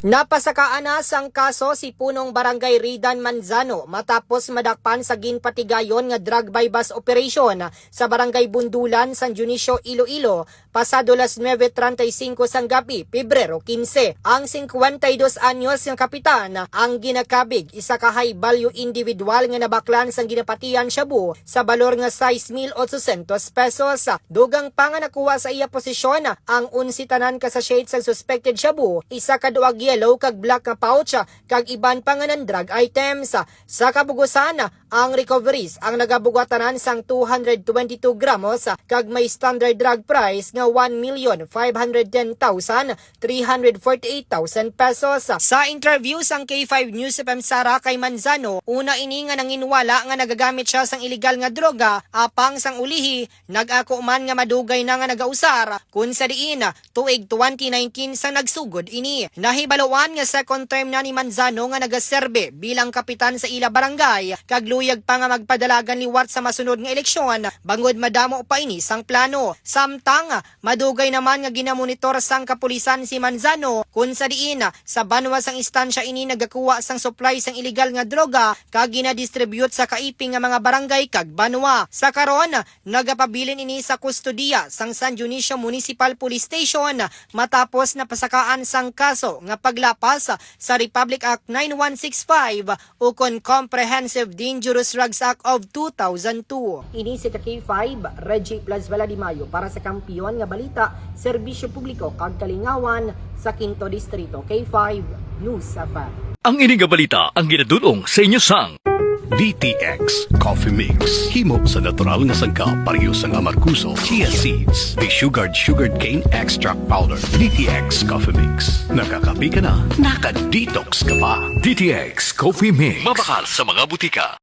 Napasakaan na sang kaso si punong barangay Ridan Manzano matapos madakpan sa ginpatigayon nga drug bypass operation sa barangay Bundulan, San Dionisio, Iloilo pasado las 9:35 sang gabi, Pebrero 15. Ang 52 anyos nga kapitan ang ginakabig isa ka high value individual nga nabaklan sang ginapatian Shabu sa balor nga 6,800 pesos. Dugang pa nga nakuha sa iya posisyon ang 11 tanan ka sachet sa suspected Shabu, isa ka duwag yellow kag black nga pouch kag iban pa nga ng drug items. Sa kabugusan, ang recoveries ang nagabugatanan sang 222 gramos kag may standard drug price nga 1,510,348,000 pesos. Sa interview sang K5 News FM Sara kay Manzano, una ini nga nanginwala nga nagagamit siya sang illegal nga droga, apang sang ulihi nag-ako man nga madugay na nga nagausar kun sa diin tuig 2019 sang nagsugod ini. Nahibaluan nga second term na ni Manzano nga nagaserbe bilang kapitan sa ila barangay kag luyag pa nga magpadalagan liwat sa masunod nga eleksyon bangod madamo pa ini sang plano. Samtang madugay naman nga ginamonitor sang kapulisan si Manzano kun sa diin sa banwa sang istansya ini nagakuha sang supply sang illegal nga droga kag ginadistribute sa kaiping nga mga barangay kag banwa. Sa karon nagapabilin ini sa kustodiya sang San Dionisio Municipal Police Station matapos napasakaan sang kaso nga paglapas sa Republic Act 9165 ukon Comprehensive Dangerous Drugs Act of 2002. Ini si K5 Reggie Plazvala Di Mayo para sa kampiyon nga balita, serbisyo publiko kag kalingawan sa Quinto Distrito. K5 News FM. Ang ining nga balita ang ginadulong sa inyo sang DTX Coffee Mix. Himo sa natural nga sangka pareho sang amarkuso, chia seeds, sugared cane extract powder. DTX Coffee Mix. Nakakapi ka na, naka-detox ka pa. DTX Coffee Mix. Mabakal sa mga butika.